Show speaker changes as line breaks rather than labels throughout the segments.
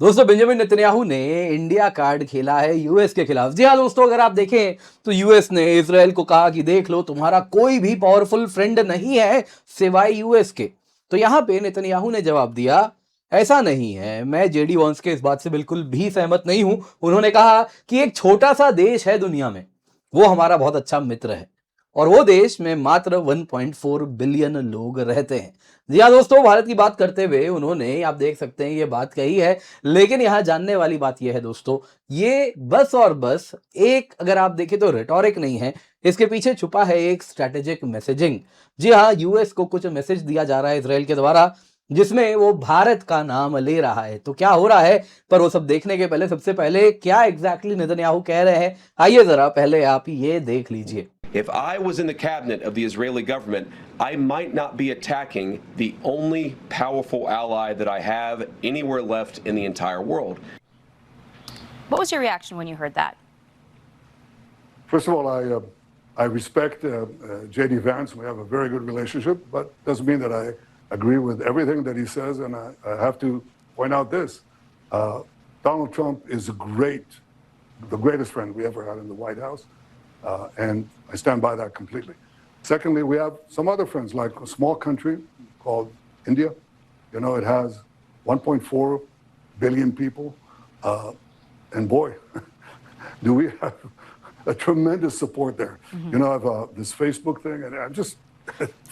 दोस्तों Benjamin Netanyahu ने India card खेला है यूएस के खिलाफ। जी हाँ दोस्तों, अगर आप देखें तो यूएस ने इजराइल को कहा कि देख लो, तुम्हारा कोई भी पावरफुल फ्रेंड नहीं है सिवाय यूएस के। तो यहां पे नेतन्याहू ने जवाब दिया, ऐसा नहीं है। मैं जेडी वॉन्स के इस बात से बिल्कुल भी सहमत नहीं हूं। उन्होंने कहा कि एक छोटा सा देश है दुनिया में, वो हमारा बहुत अच्छा मित्र है, और वो देश में मात्र 1.4 बिलियन लोग रहते हैं। जी हाँ दोस्तों, भारत की बात करते हुए उन्होंने, आप देख सकते हैं, ये बात कही है। लेकिन यहां जानने वाली बात यह है दोस्तों, ये बस और बस एक, अगर आप देखें तो रिटोरिक नहीं है, इसके पीछे छुपा है एक स्ट्रेटेजिक मैसेजिंग। जी हाँ, यूएस को कुछ मैसेज दिया जा रहा है इसराइल के द्वारा, जिसमें वो भारत का नाम ले रहा है। तो क्या हो रहा है, पर वो सब देखने के पहले, सबसे पहले क्या एग्जैक्टली नेतन्याहू कह रहे हैं, आइए जरा पहले आप ये देख लीजिए।
If I was in the cabinet of the Israeli government, I might not be attacking the only powerful ally that I have anywhere left in the entire world.
What was your reaction when you heard that?
First of all, I respect J.D. Vance. We have a very good relationship, but doesn't mean that I agree with everything that he says. And I have to point out this: Donald Trump is the greatest friend we ever had in the White House, and I stand by that completely. Secondly, we have some other friends, like a small country called India. You know, it has 1.4 billion people, and boy, do we have a tremendous support there. You know, I have this Facebook thing, and I'm just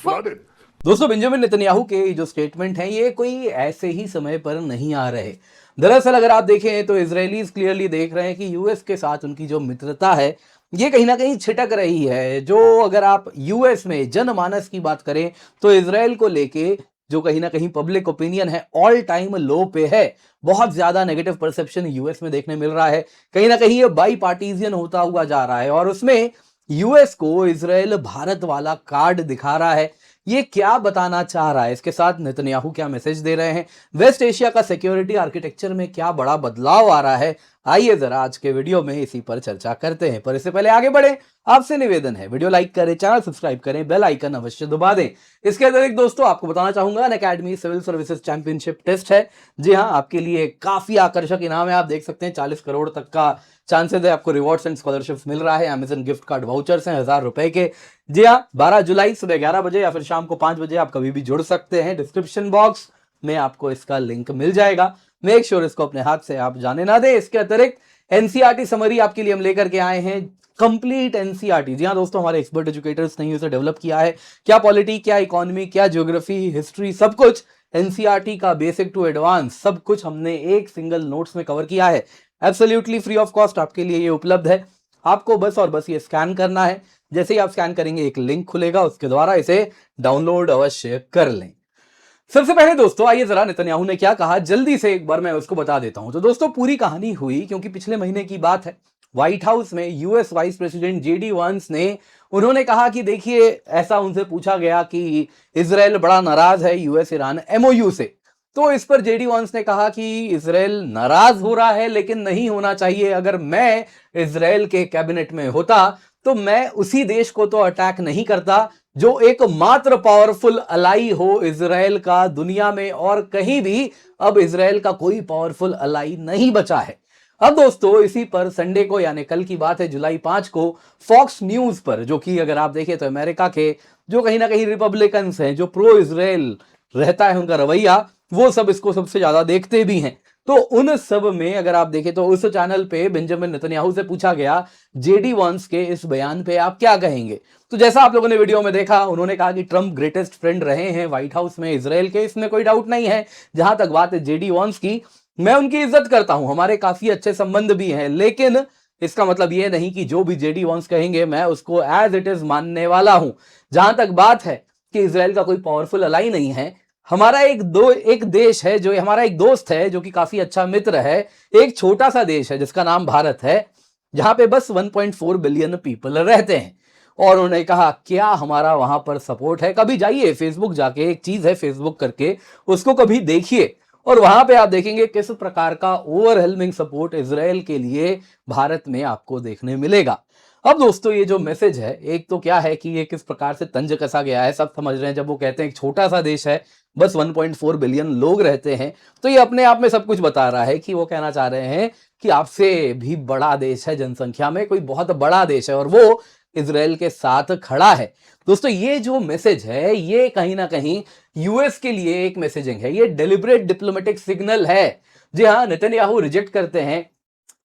flooded.
दोस्तों Benjamin Netanyahu के जो statement हैं, ये कोई ऐसे ही समय पर नहीं आ रहे। दरअसल अगर आप देखें तो इजरायलीज क्लियरली देख रहे हैं कि यूएस के साथ उनकी जो मित्रता है, ये कहीं ना कहीं छिटक रही है। जो, अगर आप यूएस में जनमानस की बात करें तो इसराइल को लेके जो कहीं ना कहीं पब्लिक ओपिनियन है, ऑल टाइम लो पे है। बहुत ज्यादा नेगेटिव परसेप्शन यूएस में देखने मिल रहा है। कहीं ना कहीं ये बाई पार्टीजन होता हुआ जा रहा है, और उसमें यूएस को इसराइल भारत वाला कार्ड दिखा रहा है। ये क्या बताना चाह रहा है, इसके साथ नेतन्याहू क्या मैसेज दे रहे हैं, वेस्ट एशिया का सिक्योरिटी आर्किटेक्चर में क्या बड़ा बदलाव आ रहा है, आइए जरा आज के वीडियो में इसी पर चर्चा करते हैं। पर इससे पहले आगे बढ़े, आपसे निवेदन है, वीडियो लाइक करें, चैनल सब्सक्राइब करें, बेल आइकन अवश्य दबा दें। इसके अतिरिक्त दोस्तों आपको बताना चाहूंगा, Unacademy civil services championship test है। जी हाँ, आपके लिए काफी आकर्षक इनाम है। आप देख सकते हैं 40 करोड़ तक का चांसेस है, आपको रिवॉर्ड्स एंड स्कॉलरशिप्स मिल रहा है। अमेजन गिफ्ट कार्ड वाउचर्स हैं 1000 रुपए के। जी हाँ, 12 जुलाई सुबह 11 बजे या फिर शाम को 5 बजे आप कभी भी जुड़ सकते हैं। डिस्क्रिप्शन बॉक्स में आपको इसका लिंक मिल जाएगा। मेक श्योर इसको अपने हाथ से आप जाने ना दें। इसके अतिरिक्त एनसीईआरटी समरी आपके लिए हम लेकर के आए हैं, कंप्लीट एनसीईआरटी। जी हाँ दोस्तों, हमारे एक्सपर्ट एजुकेटर्स ने इसे डेवलप किया है। क्या पॉलिटी, क्या इकोनॉमी, क्या ज्योग्राफी, हिस्ट्री, सब कुछ एनसीईआरटी का बेसिक टू एडवांस सब कुछ हमने एक सिंगल नोट्स में कवर किया है। एब्सोल्युटली फ्री ऑफ कॉस्ट आपके लिए ये उपलब्ध है। आपको बस और बस ये स्कैन करना है। जैसे ही आप स्कैन करेंगे एक लिंक खुलेगा, उसके द्वारा इसे डाउनलोड अवश्य कर लें। सबसे पहले दोस्तों आइए जरा नेतन्याहू ने क्या कहा, जल्दी से एक बार मैं उसको बता देता हूं। तो दोस्तों पूरी कहानी हुई क्योंकि पिछले महीने की बात है, व्हाइट हाउस में यूएस वाइस प्रेसिडेंट जेडी वांस ने, उन्होंने कहा कि देखिए, ऐसा उनसे पूछा गया कि इजराइल बड़ा नाराज है यूएस ईरान एमओयू से। तो इस पर जेडी वांस ने कहा कि इजराइल नाराज हो रहा है, लेकिन नहीं होना चाहिए। अगर मैं इजराइल के कैबिनेट में होता तो मैं उसी देश को तो अटैक नहीं करता जो एकमात्र पावरफुल अलाई हो इजराइल का दुनिया में, और कहीं भी अब इजराइल का कोई पावरफुल अलाई नहीं बचा है। अब दोस्तों इसी पर संडे को, यानी कल की बात है, जुलाई 5 को फॉक्स न्यूज पर, जो कि अगर आप देखें तो अमेरिका के जो कहीं ना कहीं रिपब्लिकन्स हैं, जो प्रो इजराइल रहता है उनका रवैया, वो सब इसको सबसे ज्यादा देखते भी हैं। तो उन सब में अगर आप देखें तो उस चैनल पे बेंजामिन नेतन्याहू से पूछा गया, जेडी वांस के इस बयान पे आप क्या कहेंगे। तो जैसा आप लोगों ने वीडियो में देखा, उन्होंने कहा कि ट्रंप ग्रेटेस्ट फ्रेंड रहे हैं व्हाइट हाउस में इजराइल के, इसमें कोई डाउट नहीं है। जहां तक बात है जेडी वांस की, मैं उनकी इज्जत करता हूं, हमारे काफी अच्छे संबंध भी हैं, लेकिन इसका मतलब यह नहीं कि जो भी जेडी वांस कहेंगे मैं उसको एज इट इज मानने वाला हूं। जहां तक बात है कि इजराइल का कोई पावरफुल अलाई नहीं है, हमारा एक देश है, जो हमारा एक दोस्त है, जो कि काफी अच्छा मित्र है, एक छोटा सा देश है जिसका नाम भारत है, जहां पे बस 1.4 बिलियन पीपल रहते हैं। और उन्होंने कहा क्या हमारा वहां पर सपोर्ट है, कभी जाइए फेसबुक जाके, एक चीज है फेसबुक करके, उसको कभी देखिए, और वहां पे आप देखेंगे किस प्रकार का ओवरवेलमिंग सपोर्ट इजराइल के लिए भारत में आपको देखने मिलेगा। अब दोस्तों ये जो मैसेज है, एक तो क्या है कि ये किस प्रकार से तंज कसा गया है, सब समझ रहे हैं। जब वो कहते हैं एक छोटा सा देश है, बस 1.4 बिलियन लोग रहते हैं। तो ये अपने आप में सब कुछ बता रहा है कि वो कहना चाह रहे हैं कि आपसे भी बड़ा देश है जनसंख्या में, कोई बहुत बड़ा देश है और वो इजराइल के साथ खड़ा है। दोस्तों ये जो मैसेज है ये कहीं ना कहीं यूएस के लिए एक मैसेजिंग है, ये डेलिब्रेट डिप्लोमेटिक सिग्नल है। जी हाँ, नेतन्याहू रिजेक्ट करते हैं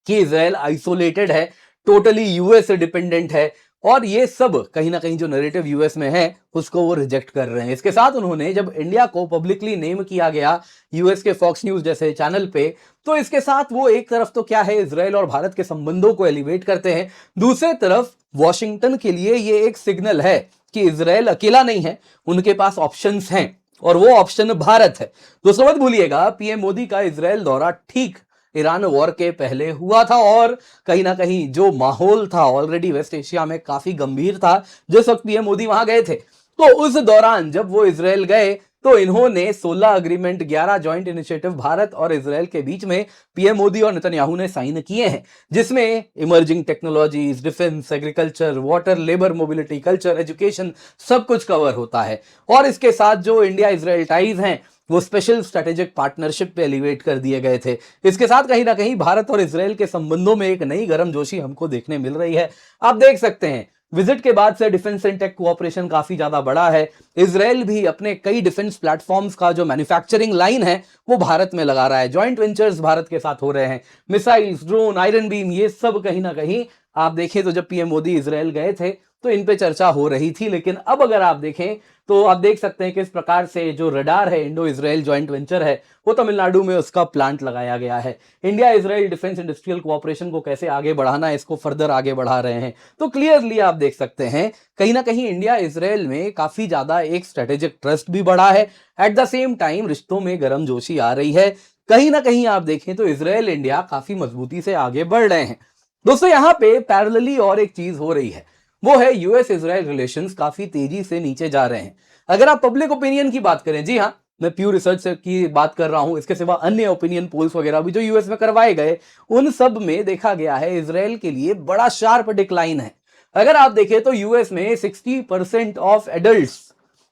कि इजराइल आइसोलेटेड है, टोटली यूएस से डिपेंडेंट है, और ये सब कहीं ना कहीं जो नैरेटिव यूएस में है उसको वो रिजेक्ट कर रहे हैं। इसके साथ उन्होंने जब इंडिया को पब्लिकली नेम किया गया यूएस के फॉक्स न्यूज जैसे चैनल पे, तो इसके साथ वो एक तरफ तो क्या है इजराइल और भारत के संबंधों को एलिवेट करते हैं, दूसरे तरफ वॉशिंगटन के लिए ये एक सिग्नल है कि इजराइल अकेला नहीं है, उनके पास ऑप्शंस हैं और वो ऑप्शन भारत है। दोस्तों मत भूलिएगा पीएम मोदी का इजराइल दौरा ठीक ईरान वॉर के पहले हुआ था और कहीं ना कहीं जो माहौल था ऑलरेडी वेस्ट एशिया में काफी गंभीर था जिस वक्त पीएम मोदी वहां गए थे। तो उस दौरान जब वो इजराइल गए तो इन्होंने 16 अग्रीमेंट, 11 जॉइंट इनिशिएटिव भारत और इजराइल के बीच में पीएम मोदी और नेतन्याहू ने साइन किए हैं, जिसमें emerging technologies, defence, agriculture, water, labour mobility, culture, education सब कुछ कवर होता है। और इसके साथ जो इंडिया इजराइल टाइज हैं वो स्पेशल स्ट्रेटेजिक पार्टनरशिप पे एलिवेट कर दिए गए थे। इसके साथ कहीं ना कहीं भारत और इजराइल के संबंधों में एक नई गर्मजोशी हमको देखने मिल रही है। आप देख सकते हैं विजिट के बाद से डिफेंस एंड टेक कोऑपरेशन काफी ज्यादा बढ़ा है। इजराइल भी अपने कई डिफेंस प्लेटफॉर्म्स का जो मैन्युफैक्चरिंग लाइन है वो भारत में लगा रहा है, जॉइंट वेंचर्स भारत के साथ हो रहे हैं, मिसाइल्स, ड्रोन, आयरन बीम, ये सब कहीं ना कहीं आप देखें तो जब पीएम मोदी इजराइल गए थे तो इन पे चर्चा हो रही थी। लेकिन अब अगर आप देखें तो आप देख सकते हैं कि इस प्रकार से जो रडार है, इंडो इजराइल जॉइंट वेंचर है, वो तमिलनाडु में उसका प्लांट लगाया गया है। India Israel defence industrial cooperation को कैसे आगे बढ़ाना है, इसको फर्दर आगे बढ़ा रहे हैं। तो क्लियरली आप देख सकते हैं कहीं ना कहीं इंडिया इजराइल में काफी ज्यादा एक स्ट्रेटेजिक ट्रस्ट भी बढ़ा है। एट द सेम टाइम रिश्तों में गर्मजोशी आ रही है। कहीं ना कहीं आप देखें तो इजराइल इंडिया काफी मजबूती से आगे बढ़ रहे हैं। दोस्तों यहाँ पे पैरेलली और एक चीज हो रही है, वो है यूएस इजराइल रिलेशंस काफी तेजी से नीचे जा रहे हैं। अगर आप पब्लिक ओपिनियन की बात करें, जी हाँ मैं प्यूर रिसर्च की बात कर रहा हूं, इसके सिवा अन्य ओपिनियन पोल्स वगैरह भी जो यूएस में करवाए गए उन सब में देखा गया है इजराइल के लिए बड़ा शार्प डिक्लाइन है। अगर आप देखें तो यूएस में 60% of adults,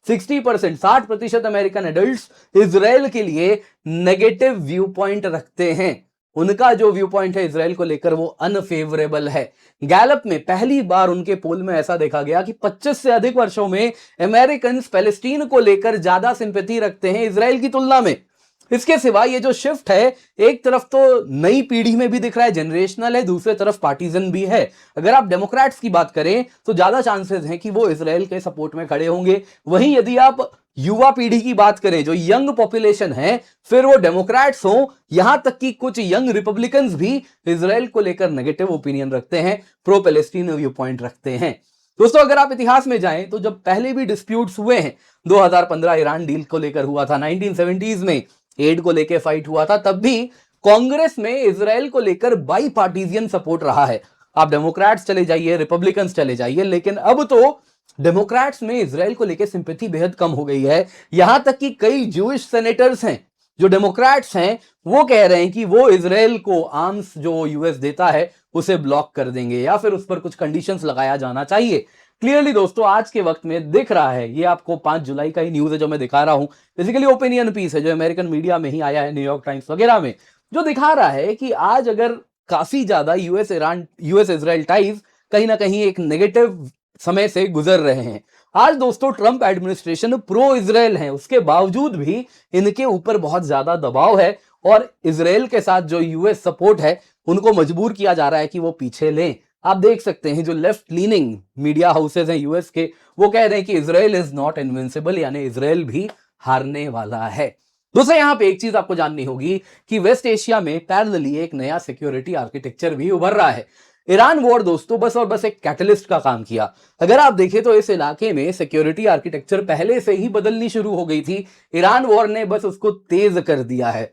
60%, 60% American adults Israel के लिए नेगेटिव व्यू पॉइंट रखते हैं। उनका जो व्यू पॉइंट है इजराइल को लेकर वो अनफेवरेबल है। गैलप में पहली बार उनके पोल में ऐसा देखा गया कि 25 से अधिक वर्षों में अमेरिकन पैलेस्टीन को लेकर ज्यादा सिंपैथी रखते हैं इजराइल की तुलना में। इसके सिवा ये जो शिफ्ट है एक तरफ तो नई पीढ़ी में भी दिख रहा है, जनरेशनल है, दूसरे तरफ पार्टीजन भी है। अगर आप डेमोक्रेट्स की बात करें तो ज्यादा चांसेस हैं कि वो इजराइल के सपोर्ट में खड़े होंगे। वहीं यदि आप युवा पीढ़ी की बात करें, जो यंग पॉपुलेशन है, फिर वो डेमोक्रेट्स हो, यहां तक कि कुछ यंग रिपब्लिकन्स भी इजराइल को लेकर नेगेटिव ओपिनियन रखते हैं, प्रो पैलेस्टीन व्यू पॉइंट रखते हैं। दोस्तों अगर आप इतिहास में जाएं तो जब पहले भी डिस्प्यूट्स हुए हैं, 2015 ईरान डील को लेकर हुआ था, 1970s में एड को लेकर फाइट हुआ था, तब भी कांग्रेस में इजराइल को लेकर बाई पार्टीजियन सपोर्ट रहा है। आप डेमोक्रेट्स चले जाइए, रिपब्लिकन्स चले जाइए, लेकिन अब तो डेमोक्रेट्स में इजराइल को लेकर सिंपैथी बेहद कम हो गई है। यहां तक कि कई जूइश सेनेटर्स हैं जो डेमोक्रेट्स हैं, वो कह रहे हैं कि वो इजराइल को आर्म्स जो यूएस देता है उसे ब्लॉक कर देंगे या फिर उस पर कुछ कंडीशंस लगाया जाना चाहिए। क्लियरली दोस्तों आज के वक्त में दिख रहा है, ये आपको 5 जुलाई का ही न्यूज है जो मैं दिखा रहा हूं, बेसिकली ओपिनियन पीस है जो अमेरिकन मीडिया में ही आया है, न्यूयॉर्क टाइम्स वगैरह में, जो दिखा रहा है कि आज अगर काफी ज्यादा यूएस इजराइल टाइज कहीं ना कहीं एक नेगेटिव समय से गुजर रहे हैं। आज दोस्तों ट्रंप एडमिनिस्ट्रेशन प्रो इजराइल है, उसके बावजूद भी इनके ऊपर बहुत ज्यादा दबाव है और इजराइल के साथ जो यूएस सपोर्ट है उनको मजबूर किया जा रहा है कि वो पीछे लें। आप देख सकते हैं जो लेफ्ट लीनिंग मीडिया हाउसेज हैं यूएस के, वो कह रहे हैं कि इजराइल इज नॉट इनविंसिबल, यानी इजराइल भी हारने वाला है। दोस्तों यहां पे एक चीज आपको जाननी होगी कि वेस्ट एशिया में पैरेलली एक नया सिक्योरिटी आर्किटेक्चर भी उभर रहा है। ईरान वॉर दोस्तों बस और बस एक कैटलिस्ट का काम किया। अगर आप देखें तो इस इलाके में सिक्योरिटी आर्किटेक्चर पहले से ही बदलनी शुरू हो गई थी, ईरान वॉर ने बस उसको तेज कर दिया है।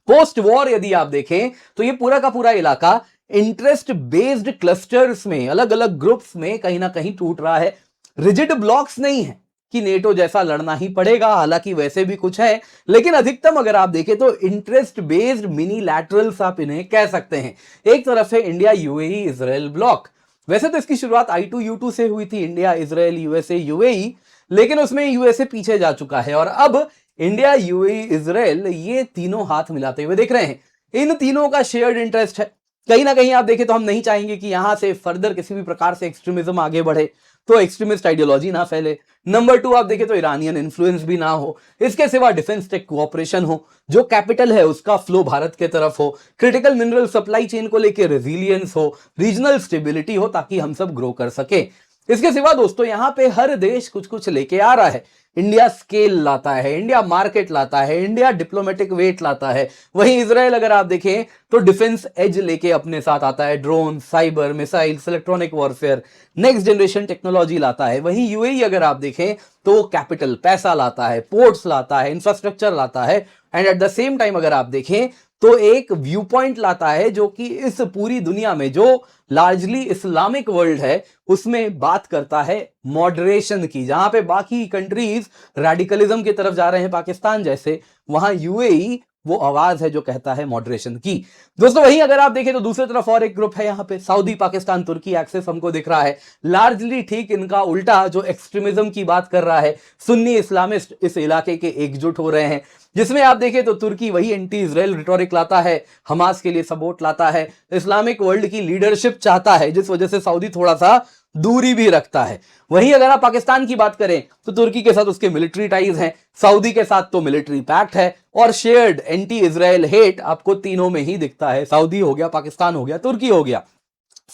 पोस्ट वॉर यदि आप देखें तो ये पूरा का पूरा इलाका इंटरेस्ट बेस्ड क्लस्टर्स में, अलग अलग ग्रुप्स में कहीं ना कहीं टूट रहा है। रिजिड ब्लॉक्स नहीं है कि नेटो जैसा लड़ना ही पड़ेगा, हालांकि वैसे भी कुछ है, लेकिन अधिकतम अगर आप देखें तो इंटरेस्ट बेस्ड मिनी लैटरल्स आप इन्हें कह सकते हैं। एक तरफ है इंडिया यूएई इजराइल ब्लॉक, वैसे तो इसकी शुरुआत I2U2 से हुई थी, इंडिया इजराइल यूएसए यूएई, लेकिन उसमें यूएसए पीछे जा चुका है और अब इंडिया, यूएई, इजराइल, ये तीनों हाथ मिलाते हुए दिख रहे हैं। इन तीनों का शेयर्ड इंटरेस्ट है। कहीं ना कहीं आप देखें तो हम नहीं चाहेंगे कि यहां से फर्दर किसी भी प्रकार से एक्सट्रीमिज्म आगे बढ़े, तो एक्सट्रीमिस्ट आइडियोलॉजी ना फैले। नंबर 2 आप देखें तो ईरानियन इन्फ्लुएंस भी ना हो। इसके सिवा डिफेंस टेक कोऑपरेशन हो, जो कैपिटल है उसका फ्लो भारत के तरफ हो, क्रिटिकल मिनरल सप्लाई चेन को लेकर रेजिलियंस हो, रीजनल स्टेबिलिटी हो, ताकि हम सब ग्रो कर सके। इसके सिवा दोस्तों यहां पे हर देश कुछ कुछ लेके आ रहा है। इंडिया स्केल लाता है, इंडिया मार्केट लाता है, इंडिया डिप्लोमेटिक वेट लाता है। वहीं इजराइल अगर आप देखें तो डिफेंस एज लेके अपने साथ आता है, drone, cyber, missiles, electronic warfare, next generation technology लाता है। वहीं यूएई अगर आप देखें तो कैपिटल, पैसा लाता है, पोर्ट्स लाता है, इंफ्रास्ट्रक्चर लाता है, and at the same time अगर आप देखें तो एक व्यू पॉइंट लाता है जो कि इस पूरी दुनिया में जो लार्जली इस्लामिक वर्ल्ड है उसमें बात करता है मॉडरेशन की। जहां पे बाकी कंट्रीज रेडिकलिज्म की तरफ जा रहे हैं, पाकिस्तान जैसे, वहां यूएई वो आवाज है जो कहता है मॉडरेशन की। दोस्तों वहीं अगर आप देखें तो दूसरी तरफ और एक ग्रुप है यहां पे, सऊदी, पाकिस्तान, तुर्की एक्सेस हमको दिख रहा है। लार्जली ठीक इनका उल्टा जो एक्सट्रीमिज्म की बात कर रहा है, सुन्नी इस्लामिस्ट इस इलाके के एकजुट हो रहे हैं। जिसमें आप देखें तो तुर्की वही एंटी इजराइल रिटोरिक लाता है, हमास के लिए सपोर्ट लाता है, इस्लामिक वर्ल्ड की लीडरशिप चाहता है, जिस वजह से सऊदी थोड़ा सा दूरी भी रखता है। वहीं अगर आप पाकिस्तान की बात करें तो तुर्की के साथ उसके मिलिट्री टाइज हैं, सऊदी के साथ तो मिलिट्री पैक्ट है, और शेयर्ड एंटी इजराइल हेट आपको तीनों में ही दिखता है। सऊदी हो गया, पाकिस्तान हो गया, तुर्की हो गया।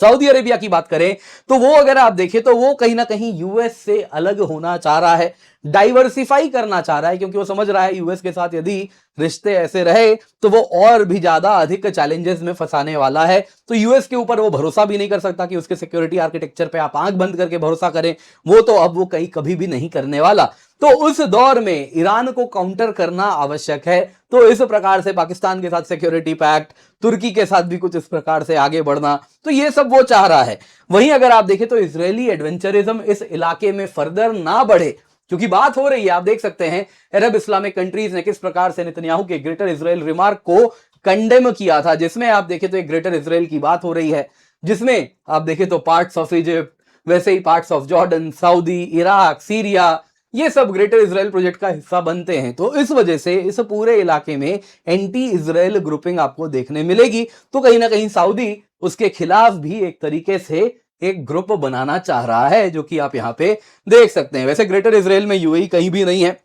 सऊदी अरेबिया की बात करें तो वो अगर आप देखें तो वो कहीं ना कहीं यूएस से अलग होना चाह रहा है, डाइवर्सिफाई करना चाह रहा है, क्योंकि वो समझ रहा है यूएस के साथ यदि रिश्ते ऐसे रहे तो वो और भी ज्यादा अधिक चैलेंजेस में फंसाने वाला है। तो यूएस के ऊपर वो भरोसा भी नहीं कर सकता कि उसके सिक्योरिटी आर्किटेक्चर पे आप आंख बंद करके भरोसा करें, वो तो अब वो कहीं कभी भी नहीं करने वाला। तो उस दौर में ईरान को काउंटर करना आवश्यक है। तो इस प्रकार से पाकिस्तान के साथ सिक्योरिटी पैक्ट, तुर्की के साथ भी कुछ इस प्रकार से आगे बढ़ना, तो ये सब वो चाह रहा है। वहीं अगर आप देखें तो इजरायली एडवेंचरिज्म इस इलाके में फर्दर ना बढ़े, क्योंकि बात हो रही है, आप देख सकते हैं अरब इस्लामिक कंट्रीज ने किस प्रकार से नेतन्याहू के ग्रेटर इजराइल रिमार्क को कंडेम किया था। जिसमें आप देखें तो एक ग्रेटर इजराइल की बात हो रही है, जिसमें आप देखें तो पार्ट्स ऑफ इजिप्ट, वैसे ही parts of Jordan, Saudi, Iraq, Syria, ये सब ग्रेटर इजराइल प्रोजेक्ट का हिस्सा बनते हैं। तो इस वजह से इस पूरे इलाके में एंटी इजराइल ग्रुपिंग आपको देखने मिलेगी। तो कहीं ना कहीं सऊदी उसके खिलाफ भी एक तरीके से एक ग्रुप बनाना चाह रहा है, जो कि आप यहां पे देख सकते हैं। वैसे ग्रेटर इजराइल में यूएई कहीं भी नहीं है,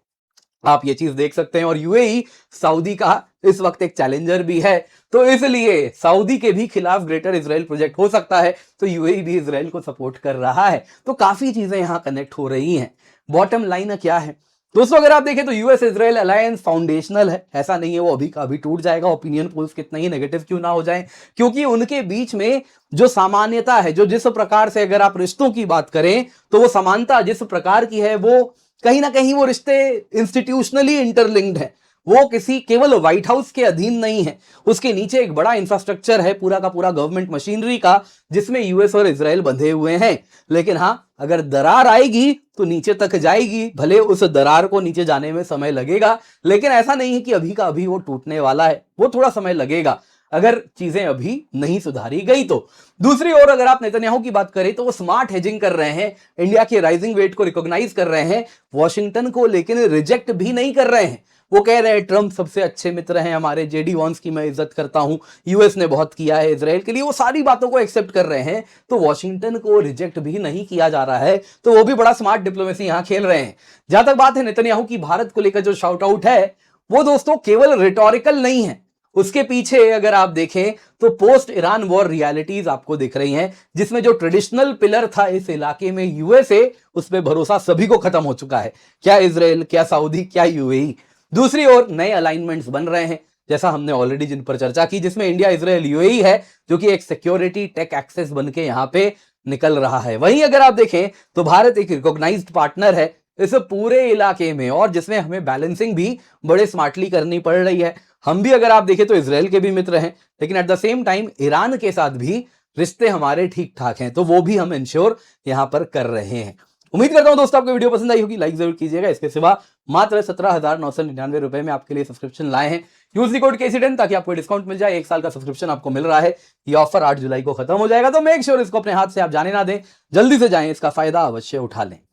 आप ये चीज देख सकते हैं, और यूएई सऊदी का इस वक्त एक चैलेंजर भी है। तो इसलिए सऊदी के भी खिलाफ ग्रेटर इजराइल प्रोजेक्ट हो सकता है, तो यूएई भी इजराइल को सपोर्ट कर रहा है। तो काफी चीजें यहां कनेक्ट हो रही हैं। बॉटम लाइन क्या है दोस्तों, अगर आप देखें तो यूएस इजराइल अलायंस फाउंडेशनल है, ऐसा नहीं है वो अभी का अभी टूट जाएगा। ओपिनियन पोल्स कितना ही नेगेटिव क्यों ना हो जाए, क्योंकि उनके बीच में जो सामान्यता है, जो जिस प्रकार से अगर आप रिश्तों की बात करें तो वो समानता जिस प्रकार की है, वो कहीं ना कहीं वो रिश्ते इंस्टीट्यूशनली इंटरलिंक्ड है। वो किसी केवल व्हाइट हाउस के अधीन नहीं है, उसके नीचे एक बड़ा इंफ्रास्ट्रक्चर है पूरा का पूरा गवर्नमेंट मशीनरी का, जिसमें यूएस और इजराइल बंधे हुए हैं। लेकिन हाँ, अगर दरार आएगी तो नीचे तक जाएगी, भले उस दरार को नीचे जाने में समय लगेगा, लेकिन ऐसा नहीं है कि अभी का अभी वो टूटने वाला है, वो थोड़ा समय लगेगा अगर चीजें अभी नहीं सुधारी गई तो। दूसरी ओर अगर आप नेतन्याहू की बात करें तो वो स्मार्ट हेजिंग कर रहे हैं, इंडिया के राइजिंग वेट को रिकॉग्नाइज कर रहे हैं, वॉशिंगटन को लेकिन रिजेक्ट भी नहीं कर रहे हैं। वो कह रहे हैं ट्रंप सबसे अच्छे मित्र हैं हमारे, जेडी वॉन्स की मैं इज्जत करता हूं, यूएस ने बहुत किया है इजराइल के लिए, वो सारी बातों को एक्सेप्ट कर रहे हैं। तो वॉशिंगटन को रिजेक्ट भी नहीं किया जा रहा है, तो वो भी बड़ा स्मार्ट डिप्लोमेसी यहां खेल रहे हैं। जहां तक बात है नेतन्याहू की भारत को लेकर जो शाउट आउट है, वो दोस्तों केवल रिटोरिकल नहीं है, उसके पीछे अगर आप देखें तो पोस्ट ईरान वॉर रियलिटीज आपको दिख रही हैं, जिसमें जो ट्रेडिशनल पिलर था इस इलाके में यूएसए, उस पर भरोसा सभी को खत्म हो चुका है, क्या इजराइल, क्या सऊदी, क्या यूएई। दूसरी ओर नए अलाइनमेंट्स बन रहे हैं, जैसा हमने ऑलरेडी जिन पर चर्चा की, जिसमें इंडिया, इजराइल, यूएई है, जो कि एक सिक्योरिटी टेक एक्सेस बन के यहां पे निकल रहा है। वहीं अगर आप देखें तो भारत एक रिकॉग्नाइज्ड पार्टनर है इस पूरे इलाके में, और जिसमें हमें बैलेंसिंग भी बड़े स्मार्टली करनी पड़ रही है। हम भी अगर आप देखें तो इजराइल के भी मित्र हैं, लेकिन at the same time Iran के साथ भी रिश्ते हमारे ठीक ठाक हैं, तो वो भी हम इंश्योर यहां पर कर रहे हैं। उम्मीद करता हूं दोस्तों आपको वीडियो पसंद आई होगी, लाइक जरूर कीजिएगा। इसके सिवा मात्र 17,999 रुपए में आपके लिए सब्सक्रिप्शन लाए हैं। यूज द कोड KC10 ताकि आपको डिस्काउंट मिल जाए, 1 साल का सब्सक्रिप्शन आपको मिल रहा है। ये ऑफर 8 जुलाई को खत्म हो जाएगा, तो मेक श्योर इसको अपने हाथ से आप जाने ना दें, जल्दी से जाएं, इसका फायदा अवश्य उठा लें।